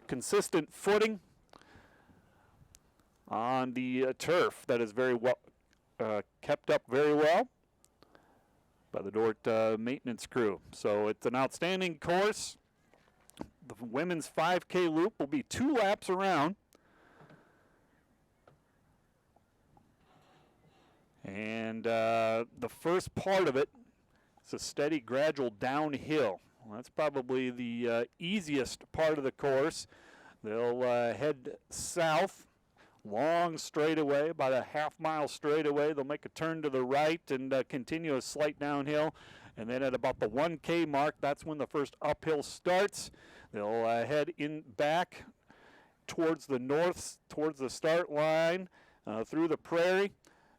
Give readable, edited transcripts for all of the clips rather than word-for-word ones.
consistent footing on the turf that is very well kept up very well by the Dordt maintenance crew. So it's an outstanding course. The women's 5K loop will be 2 laps around. And the first part of it is a steady, gradual downhill. Well, that's probably the easiest part of the course. They'll head south, long straightaway, about a half-mile straightaway. They'll make a turn to the right and continue a slight downhill. And then at about the 1K mark, that's when the first uphill starts. They'll head in back towards the north, towards the start line, through the prairie.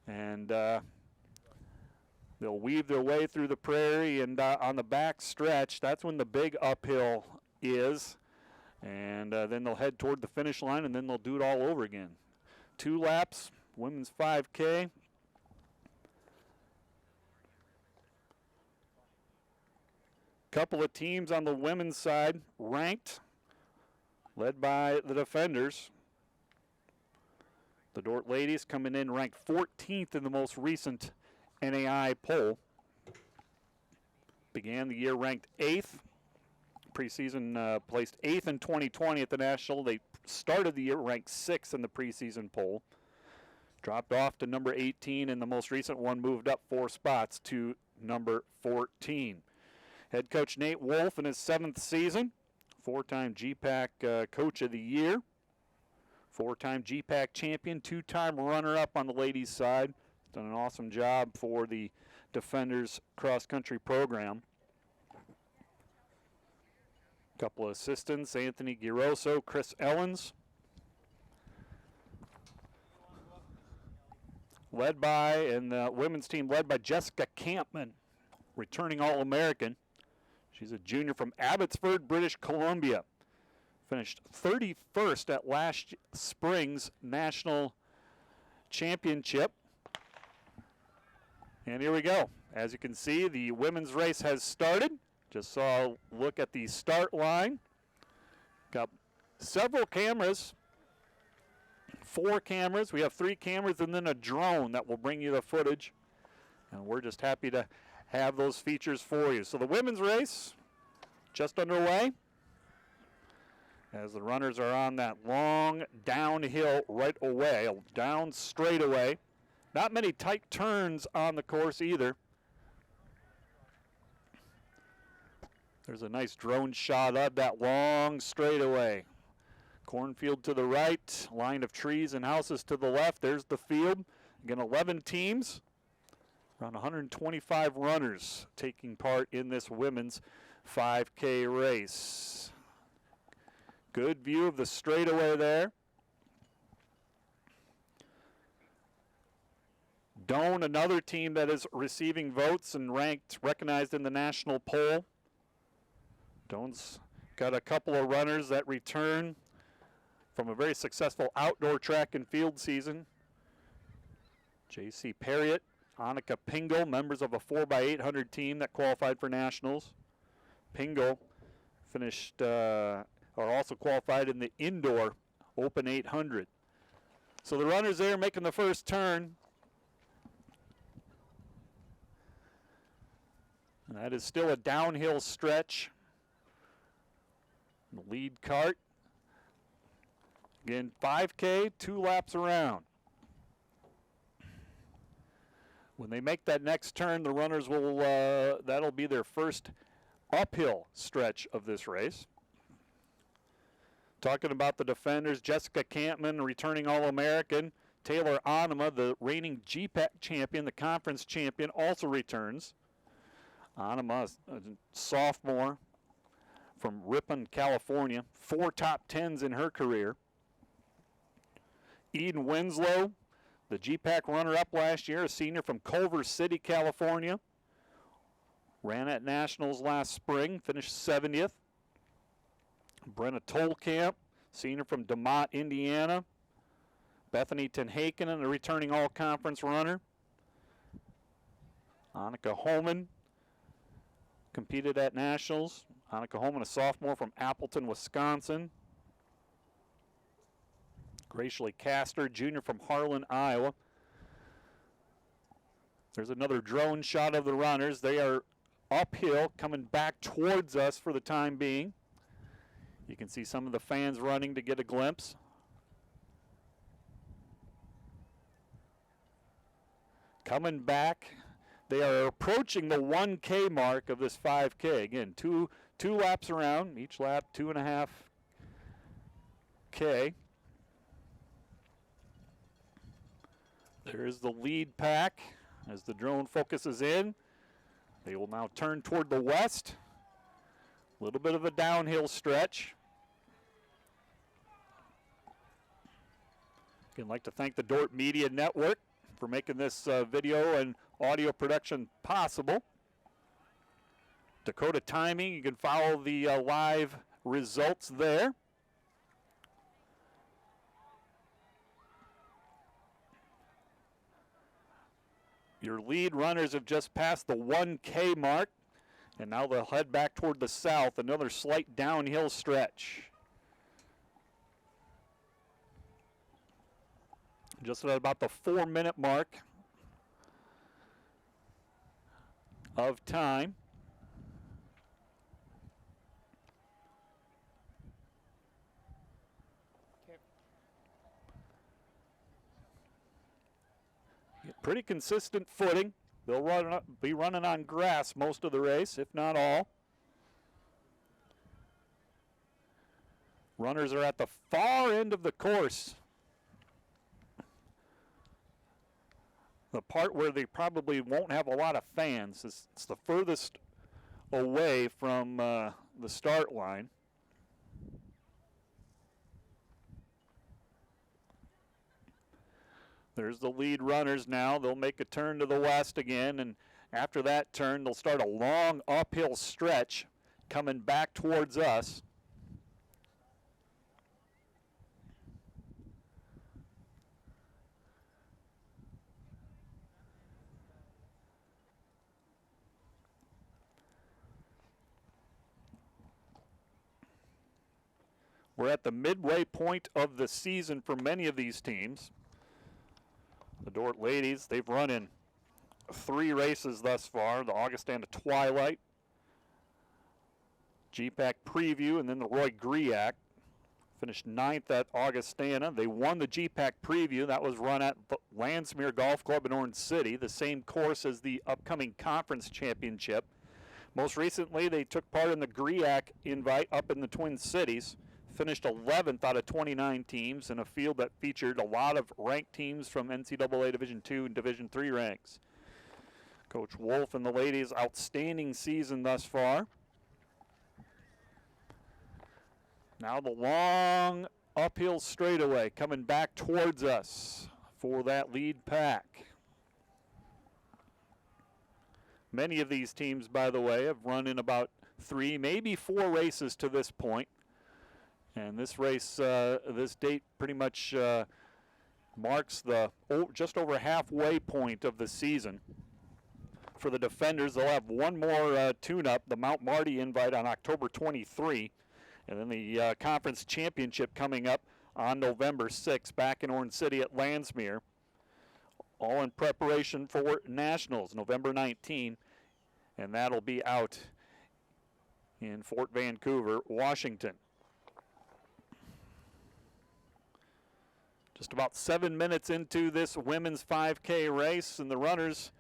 And they'll weave their way through the prairie, and on the back stretch, that's when the big uphill is. And then they'll head toward the finish line, and then they'll do it all over again. 2 laps, women's 5K. Couple of teams on the women's side ranked, led by the defenders. The Dordt ladies coming in ranked 14th in the most recent NAI poll. Began the year ranked 8th. Preseason placed 8th in 2020 at the National. They started the year ranked 6th in the preseason poll. Dropped off to number 18, and the most recent one moved up 4 spots to number 14. Head coach Nate Wolf in his 7th season, 4-time GPAC Coach of the Year. 4-time GPAC champion, 2-time runner-up on the ladies' side. Done an awesome job for the Defenders cross-country program. Couple of assistants, Anthony Giroso, Chris Ellens. Led by, and the women's team led by Jessica Campman, returning All-American. She's a junior from Abbotsford, British Columbia. Finished 31st at last spring's national championship. And here we go. As you can see, the women's race has started. Just saw a look at the start line. Got several cameras. 4 cameras. We have 3 cameras and then a drone that will bring you the footage. And we're just happy to have those features for you. So the women's race just underway, as the runners are on that long downhill right away, down straight away. Not many tight turns on the course either. There's a nice drone shot of that long straightaway. Cornfield to the right, line of trees and houses to the left. There's the field. Again, 11 teams, around 125 runners taking part in this women's 5K race. Good view of the straightaway there. Doan, another team that is receiving votes and ranked, recognized in the national poll. Doan's got a couple of runners that return from a very successful outdoor track and field season. J.C. Perriott, Annika Pingle, members of a 4x800 team that qualified for nationals. Pingle finished, or also qualified in the indoor Open 800. So the runners there making the first turn. And that is still a downhill stretch. The lead cart. Again, 5K, 2 laps around. When they make that next turn, the runners will, that'll be their first uphill stretch of this race. Talking about the defenders, Jessica Campman, returning All-American. Taylor Onema, the reigning GPAC champion, the conference champion, also returns. Onema, a sophomore from Ripon, California. 4 top 10s in her career. Eden Winslow, the GPAC runner-up last year, a senior from Culver City, California. Ran at Nationals last spring, finished 70th. Brenna Tolkamp, senior from DeMott, Indiana. Bethany Tenhaken, a returning all-conference runner. Annika Holman competed at Nationals. Annika Holman, a sophomore from Appleton, Wisconsin. Gracially Castor, junior from Harlan, Iowa. There's another drone shot of the runners. They are uphill, coming back towards us for the time being. You can see some of the fans running to get a glimpse. Coming back, they are approaching the 1K mark of this 5K. Again, two laps around, each lap 2.5 K. There's the lead pack as the drone focuses in. They will now turn toward the west. A little bit of a downhill stretch. I'd like to thank the Dordt Media Network for making this video and audio production possible. Dakota Timing, you can follow the live results there. Your lead runners have just passed the 1K mark, and now they'll head back toward the south, another slight downhill stretch. Just at about the 4-minute mark of time. Pretty consistent footing. They'll be running on grass most of the race, if not all. Runners are at the far end of the course. The part where they probably won't have a lot of fans. It's the furthest away from the start line. There's the lead runners now. They'll make a turn to the west again, and after that turn, they'll start a long uphill stretch coming back towards us. We're at the midway point of the season for many of these teams. The Dordt ladies, they've run in 3 races thus far, the Augustana Twilight, GPAC Preview, and then the Roy Griak. Finished 9th at Augustana. They won the GPAC Preview. That was run at Landsmere Golf Club in Orange City, the same course as the upcoming conference championship. Most recently, they took part in the Griak Invite up in the Twin Cities. Finished 11th out of 29 teams in a field that featured a lot of ranked teams from NCAA Division II and Division III ranks. Coach Wolf and the ladies, outstanding season thus far. Now the long uphill straightaway coming back towards us for that lead pack. Many of these teams, by the way, have run in about 3, maybe 4 races to this point. And this race, this date pretty much marks the just over halfway point of the season. For the defenders, they'll have one more tune-up, the Mount Marty Invite on October 23, and then the conference championship coming up on November 6 back in Orange City at Landsmere, all in preparation for Nationals, November 19, and that'll be out in Fort Vancouver, Washington. Just about 7 minutes into this women's 5K race, and the runners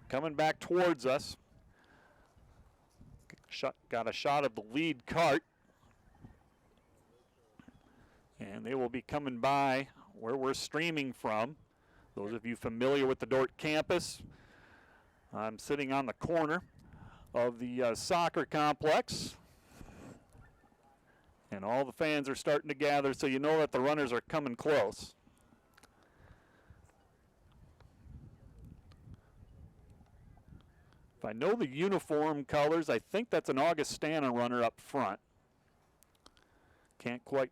coming back towards us. Got a shot of the lead cart. And they will be coming by where we're streaming from. Those of you familiar with the Dordt campus, I'm sitting on the corner of the soccer complex. And all the fans are starting to gather, so you know that the runners are coming close. If I know the uniform colors, I think that's an Augustana runner up front. Can't quite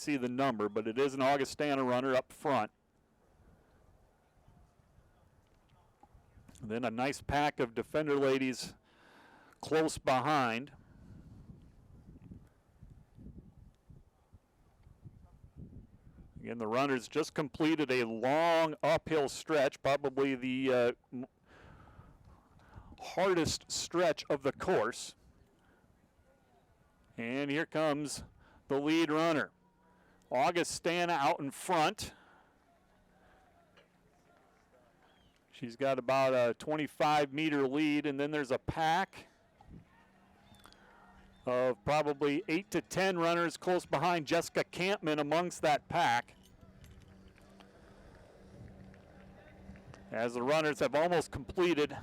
see the number, but it is an Augustana runner up front. And then a nice pack of defender ladies close behind. Again, the runners just completed a long uphill stretch, probably the hardest stretch of the course. And here comes the lead runner. Augustana out in front. She's got about a 25-meter lead, and then there's a pack of probably 8 to 10 runners close behind. Jessica Campman amongst that pack. As the runners have almost completed,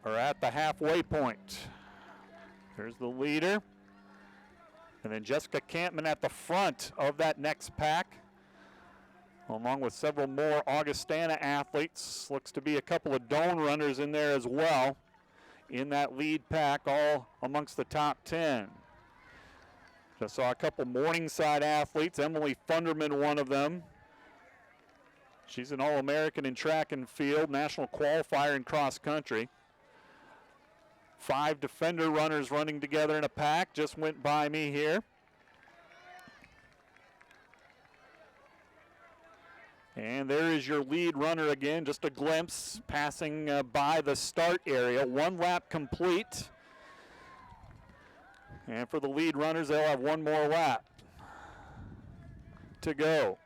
or at the halfway point. There's the leader. And then Jessica Campman at the front of that next pack, along with several more Augustana athletes. Looks to be a couple of Doan runners in there as well in that lead pack, all amongst the top 10. Just saw a couple Morningside athletes. Emily Funderman, one of them. She's an All-American in track and field, national qualifier in cross country. 5 Defender runners running together in a pack just went by me here. And there is your lead runner again, just a glimpse passing by the start area. 1 lap complete. And for the lead runners, they'll have 1 more lap to go.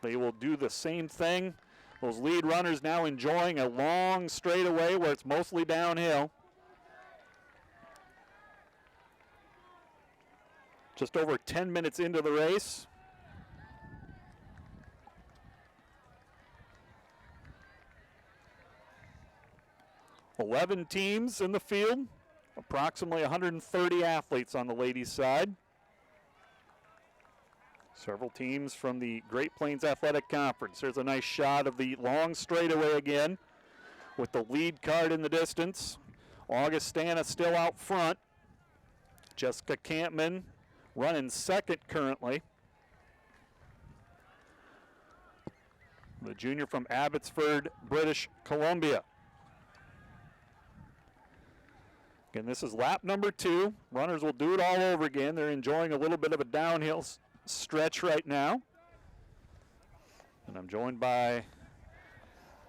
They will do the same thing. Those lead runners now enjoying a long straightaway where it's mostly downhill. Just over 10 minutes into the race. $11 teams in the field, approximately 130 athletes on the ladies' side. Several teams from the Great Plains Athletic Conference. There's a nice shot of the long straightaway again with the lead card in the distance. Augustana still out front. Jessica Campman running second currently. The junior from Abbotsford, British Columbia. Again, this is lap number 2. Runners will do it all over again. They're enjoying a little bit of a downhill stretch right now. And I'm joined by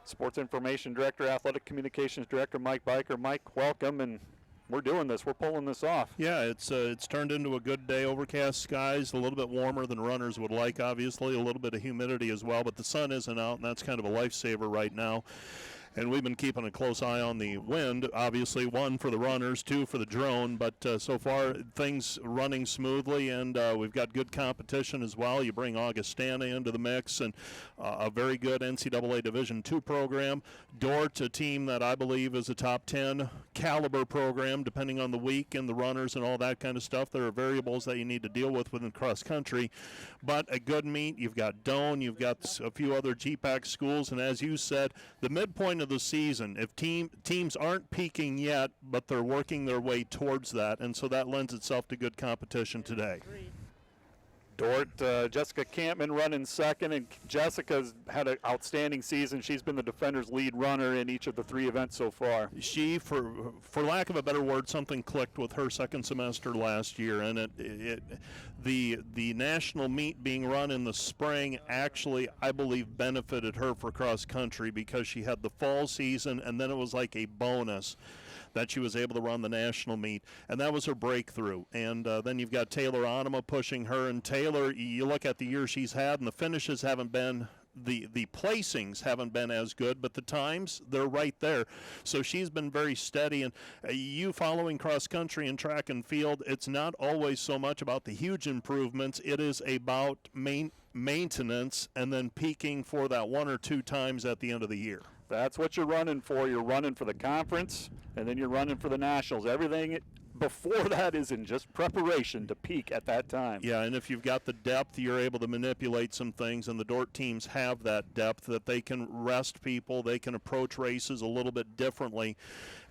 Sports Information Director, Athletic Communications Director Mike Biker. Mike, welcome, and we're doing this. We're pulling this off. Yeah, it's turned into a good day. Overcast skies, a little bit warmer than runners would like, obviously. A little bit of humidity as well, but the sun isn't out, and that's kind of a lifesaver right now. And we've been keeping a close eye on the wind, obviously, 1 for the runners, 2 for the drone, but so far things running smoothly, and we've got good competition as well. You bring Augustana into the mix, and a very good NCAA Division II program. Dordt, a team that I believe is a top 10 caliber program, depending on the week and the runners and all that kind of stuff. There are variables that you need to deal with within cross country, but a good meet. You've got Doan, you've got a few other GPAC schools, and as you said, the midpoint of the season, if teams aren't peaking yet, but they're working their way towards that, and so that lends itself to good competition today. Dordt, Jessica Campman running second, and Jessica's had an outstanding season. She's been the Defenders' lead runner in each of the 3 events so far. She, for lack of a better word, something clicked with her second semester last year, and the national meet being run in the spring actually, I believe, benefited her for cross country because she had the fall season, and then it was like a bonus that she was able to run the national meet, and that was her breakthrough. And then you've got Taylor Onema pushing her, and Taylor, you look at the year she's had, and the finishes haven't been, the placings haven't been as good, but the times, they're right there. So she's been very steady, and you following cross country and track and field, it's not always so much about the huge improvements, it is about maintenance and then peaking for that 1 or 2 times at the end of the year. That's what you're running for. You're running for the conference, and then you're running for the nationals. Everything before that is in just preparation to peak at that time. Yeah, and if you've got the depth, you're able to manipulate some things, and the Dordt teams have that depth that they can rest people, they can approach races a little bit differently.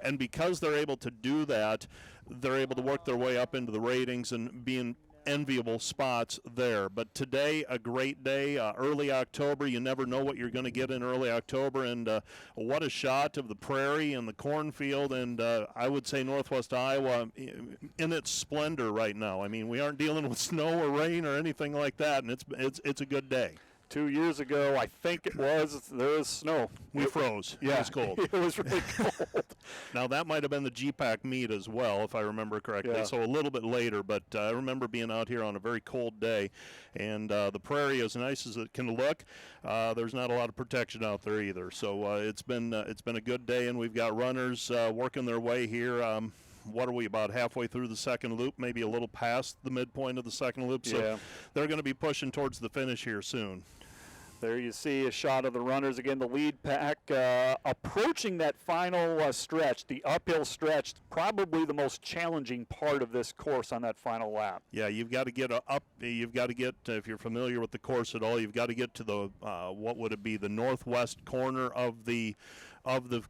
And because they're able to do that, they're able to work their way up into the ratings and being enviable spots there. But today, a great day, early October. You never know what you're going to get in early October, and what a shot of the prairie and the cornfield, and I would say Northwest Iowa in its splendor right now. I mean, we aren't dealing with snow or rain or anything like that, and it's a good day. 2 years ago, I think it was, there was snow. We froze. Yeah. It was cold. It was really cold. Now, that might have been the GPAC meet as well, if I remember correctly, Yeah. so a little bit later, but I remember being out here on a very cold day, and the prairie, as nice as it can look, there's not a lot of protection out there either, so it's been a good day, and we've got runners working their way here. What are we, about halfway through the second loop, maybe a little past the midpoint of the second loop, so Yeah. they're going to be pushing towards the finish here soon. There you see a shot of the runners. Again, the lead pack approaching that final stretch, the uphill stretch, probably the most challenging part of this course on that final lap. Yeah, you've got to get if you're familiar with the course at all, you've got to get to the, what would it be, the northwest corner of the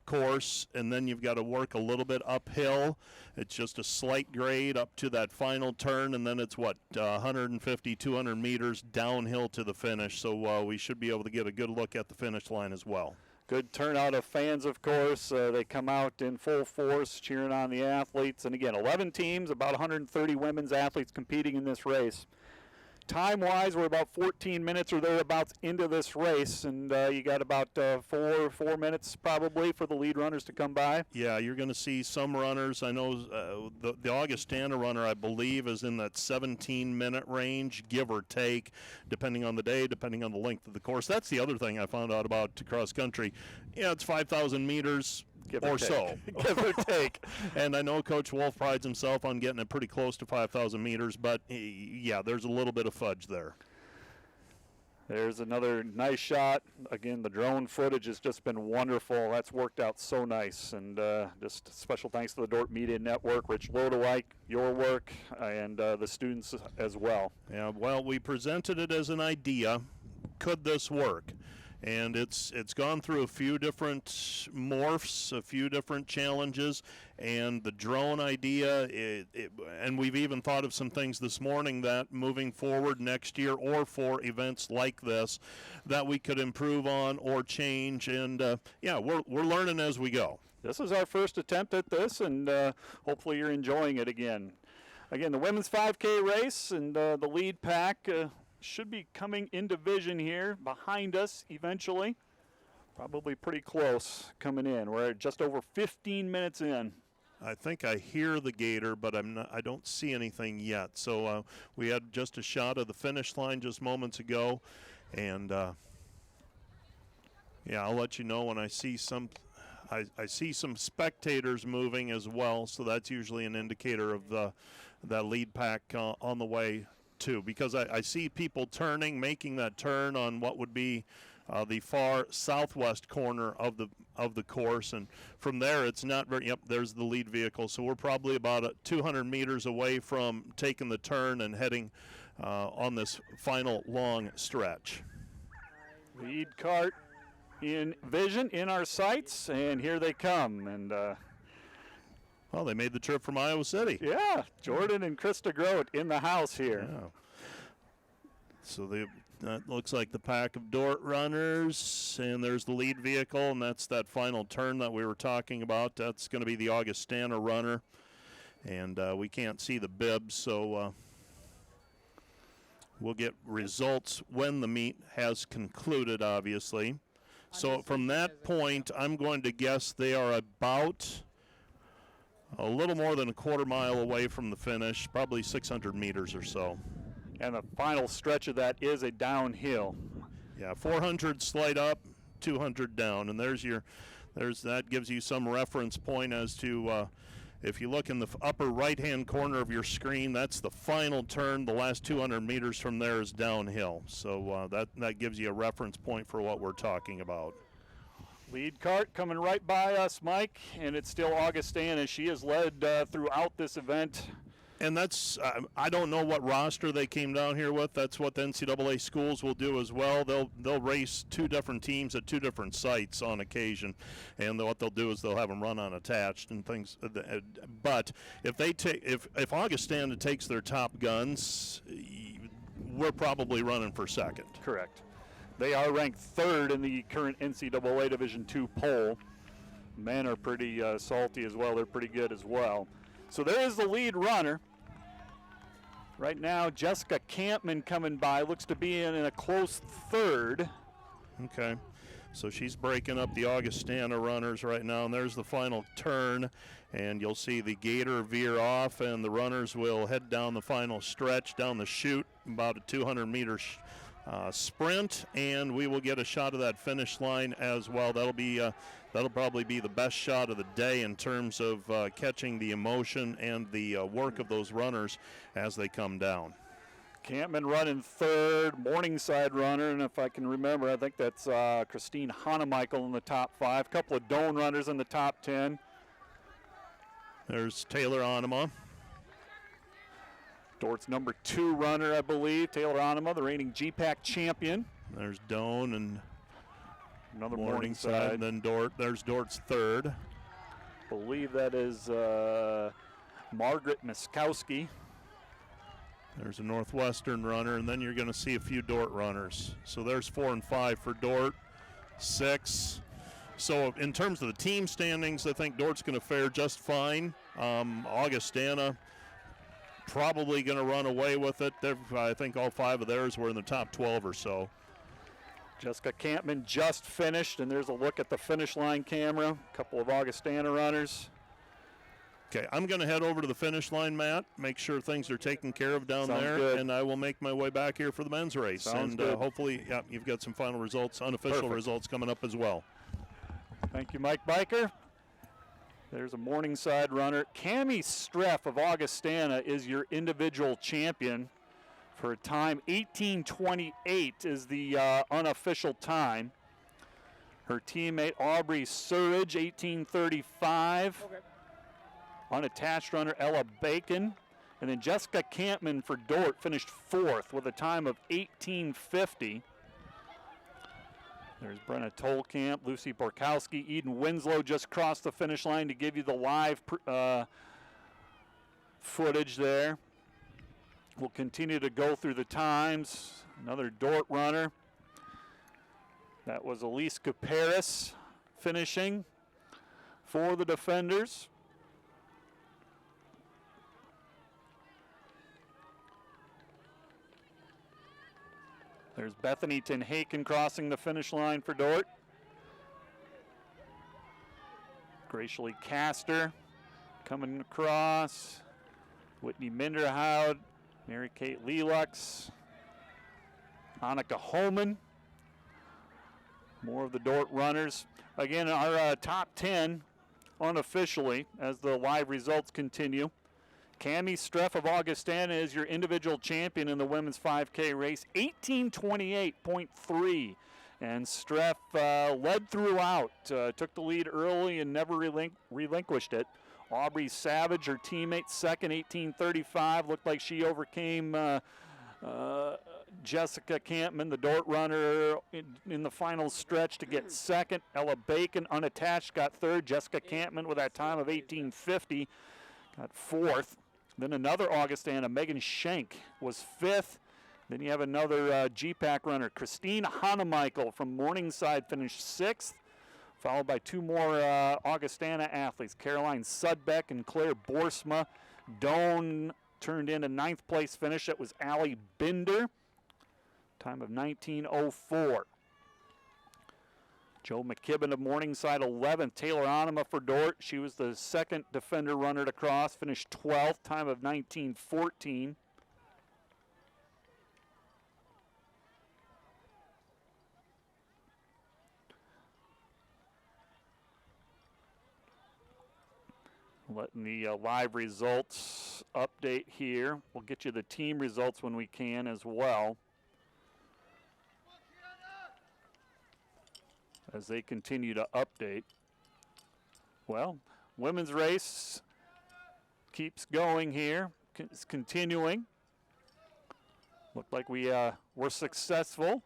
course, and then you've got to work a little bit uphill. It's just a slight grade up to that final turn, and then it's 150, 200 meters downhill to the finish. So we should be able to get a good look at the finish line as well. Good turnout of fans, of course. They come out in full force cheering on the athletes. And again, 11 teams, about 130 women's athletes competing in this race. Time-wise, we're about 14 minutes or thereabouts into this race, and you got about 4 minutes probably for the lead runners to come by. Yeah, you're going to see some runners. I know the Augustana runner, I believe, is in that 17-minute range, give or take, depending on the day, depending on the length of the course. That's the other thing I found out about cross-country. Yeah, it's 5,000 meters. Give or so. Give or take. And I know Coach Wolf prides himself on getting it pretty close to 5,000 meters, but yeah, there's a little bit of fudge there. There's another nice shot. Again, the drone footage has just been wonderful. That's worked out so nice. And just special thanks to the Dordt Media Network, Rich Lodewijk, your work, and the students as well. Yeah, well, we presented it as an idea. Could this work? And it's gone through a few different morphs, a few different challenges, and the drone idea, and we've even thought of some things this morning that moving forward next year or for events like this that we could improve on or change, and yeah, we're learning as we go. This is our first attempt at this, and hopefully you're enjoying it again. Again, the women's 5K race and the lead pack should be coming into vision here behind us eventually. Probably pretty close coming in. We're at just over 15 minutes in. I think I hear the gator, but I don't see anything yet. So we had just a shot of the finish line just moments ago, and yeah, I'll let you know when I see some. I see some spectators moving as well, so that's usually an indicator of that lead pack on the way too, because I see people making that turn on what would be the far southwest corner of the course, and from there it's not very. Yep, there's the lead vehicle. So we're probably about 200 meters away from taking the turn and heading on this final long stretch. Lead cart in vision, in our sights, and here they come. And well, they made the trip from Iowa City. yeah, Jordan and Krista Grote in the house here. Yeah. So that looks like the pack of Dordt runners, and there's the lead vehicle, and that's that final turn that we were talking about. That's going to be the Augustana runner, and we can't see the bibs, so we'll get results when the meet has concluded, obviously. So from that point, I'm going to guess they are about a little more than a quarter mile away from the finish, probably 600 meters or so. And the final stretch of that is a downhill. Yeah, 400 slide up, 200 down, and that gives you some reference point as to if you look in the upper right-hand corner of your screen, that's the final turn. The last 200 meters from there is downhill, so that gives you a reference point for what we're talking about. Lead cart coming right by us, Mike, and it's still Augustana. She has led throughout this event. And that's, I don't know what roster they came down here with. That's what the NCAA schools will do as well. They'll race 2 different teams at 2 different sites on occasion, and what they'll do is they'll have them run unattached and things. But if Augustana takes their top guns, we're probably running for second. Correct. They are ranked 3rd in the current NCAA Division II poll. Men are pretty salty as well. They're pretty good as well. So there is the lead runner. Right now, Jessica Campman coming by. Looks to be in a close 3rd. Okay. So she's breaking up the Augustana runners right now, and there's the final turn. And you'll see the gator veer off, and the runners will head down the final stretch, down the chute, about a 200-meter sprint, and we will get a shot of that finish line as well. That'll probably be the best shot of the day in terms of catching the emotion and the work of those runners as they come down. Campman running 3rd, Morningside runner, and if I can remember, I think that's Christine Hanemichael in the top 5. Couple of Doan runners in the top 10. There's Taylor Onema. Dordt's number 2 runner, I believe. Taylor Onema, the reigning GPAC champion. There's Doan and another Morningside. And then Dordt. There's Dordt's 3rd. Believe that is Margaret Miskowski. There's a Northwestern runner, and then you're going to see a few Dordt runners. So there's 4 and 5 for Dordt, 6. So in terms of the team standings, I think Dordt's going to fare just fine. Augustana probably going to run away with it. I think all 5 of theirs were in the top 12 or so. Jessica Campman just finished, and there's a look at the finish line camera. A couple of Augustana runners. Okay, I'm going to head over to the finish line, Matt, make sure things are taken care of down there, good. And I will make my way back here for the men's race. Sounds good. Hopefully, you've got some final results, unofficial results coming up as well. Thank you, Mike Biker. There's a Morningside runner. Cami Streff of Augustana is your individual champion for a time. 18:28 is the unofficial time. Her teammate Aubrey Surridge, 18:35. Okay. Unattached runner Ella Bacon. And then Jessica Campman for Dordt finished 4th with a time of 18:50. There's Brenna Tolkamp, Lucy Borkowski, Eden Winslow just crossed the finish line to give you the live footage there. We'll continue to go through the times. Another Dordt runner. That was Elise Caparis finishing for the defenders. There's Bethany Tenhaken crossing the finish line for Dordt. Graciely Castor coming across. Whitney Minderhoud, Mary Kate Lelux, Annika Holman. More of the Dordt runners. Again, our top 10 unofficially as the live results continue. Cami Streff of Augustana is your individual champion in the women's 5K race, 18:28.3. And Streff led throughout, took the lead early and never relinquished it. Aubrey Savage, her teammate, second, 18:35. Looked like she overcame Jessica Campman, the Dordt runner, in the final stretch to get second. Ella Bacon, unattached, got third. Jessica Campman with that time of 18:50 got 4th. Then another Augustana, Megan Schenk, was 5th. Then you have another GPAC runner, Christine Hanemichael from Morningside, finished 6th, followed by 2 more Augustana athletes, Caroline Sudbeck and Claire Borsma. Doan turned in a 9th place finish. That was Allie Binder, time of 19:04. Joe McKibben of Morningside, 11th. Taylor Onema for Dordt. She was the second defender runner to cross, finished 12th, time of 19:14. Letting the live results update here. We'll get you the team results when we can as well, as they continue to update. Well, women's race keeps going here. is continuing. Looked like we were successful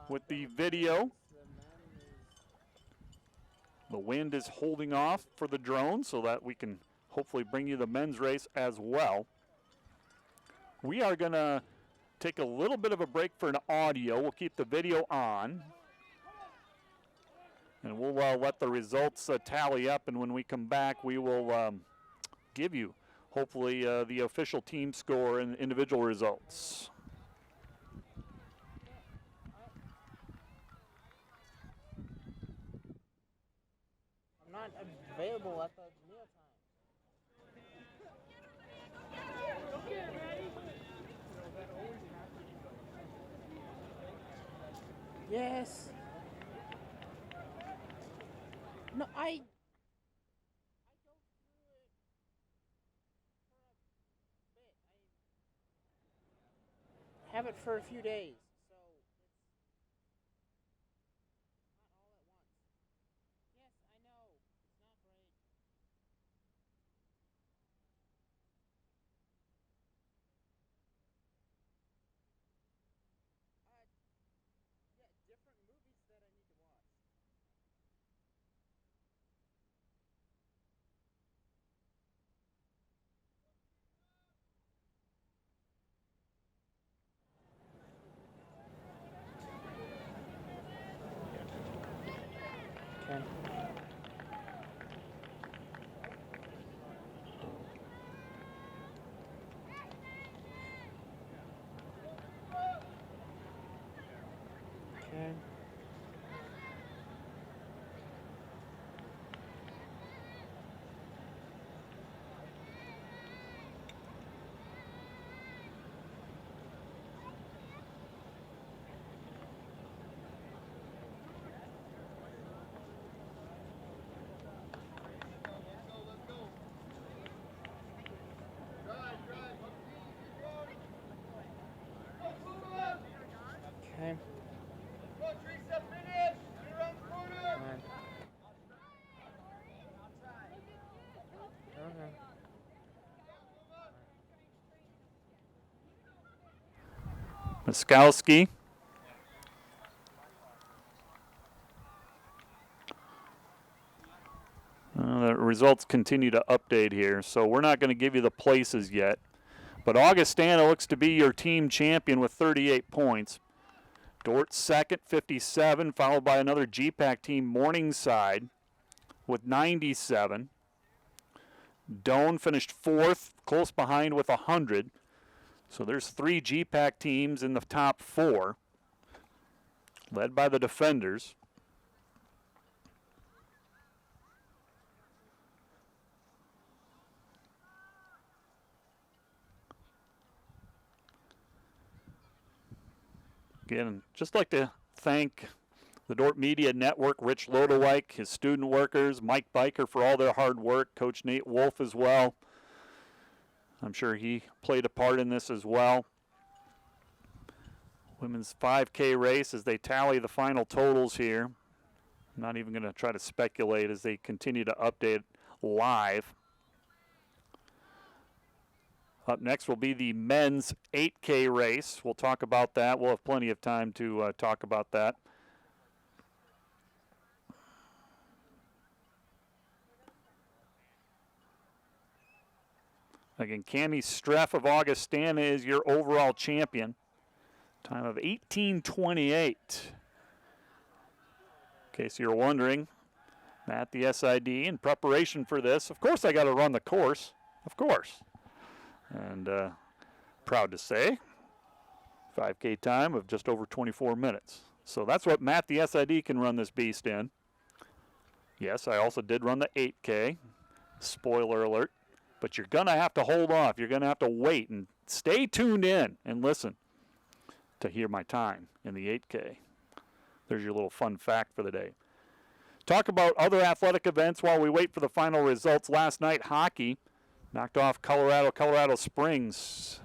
with the video. The wind is holding off for the drone so that we can hopefully bring you the men's race as well. We are going to take a little bit of a break for an audio. We'll keep the video on. And we'll let the results tally up, and when we come back, we will give you, hopefully, the official team score and individual results. I'm not available at the meal time. Yes. No, I go through it for a bit. I have it for a few days, so it's not all at once. Yes, I know. It's not great. Yeah, different movies that I need to watch. Okay. Okay. Okay. Miskowski. The results continue to update here, so we're not going to give you the places yet. But Augustana looks to be your team champion with 38 points. Dordt second, 57, followed by another GPAC team, Morningside, with 97. Doane finished fourth, close behind with 100. So there's 3 GPAC teams in the top 4, led by the Defenders. Again, just like to thank the Dordt Media Network, Rich Lodewijk, his student workers, Mike Biker for all their hard work, Coach Nate Wolf as well. I'm sure he played a part in this as well. Women's 5K race as they tally the final totals here. I'm not even going to try to speculate as they continue to update live. Up next will be the men's 8K race. We'll talk about that. We'll have plenty of time to talk about that. Again, Cami Streff of Augustana is your overall champion. Time of 18:28. In case you're wondering, at the SID, in preparation for this, of course I got to run the course. Of course. And proud to say, 5K time of just over 24 minutes. So that's what Matt the SID can run this beast in. Yes, I also did run the 8K. Spoiler alert. But you're going to have to hold off. You're going to have to wait and stay tuned in and listen to hear my time in the 8K. There's your little fun fact for the day. Talk about other athletic events while we wait for the final results. Last night, hockey knocked off Colorado Springs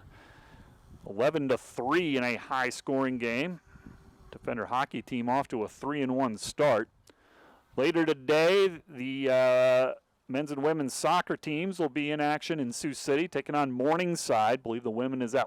11-3 in a high-scoring game. Defender hockey team off to a 3-1 start. Later today, the men's and women's soccer teams will be in action in Sioux City, taking on Morningside. I believe the women is at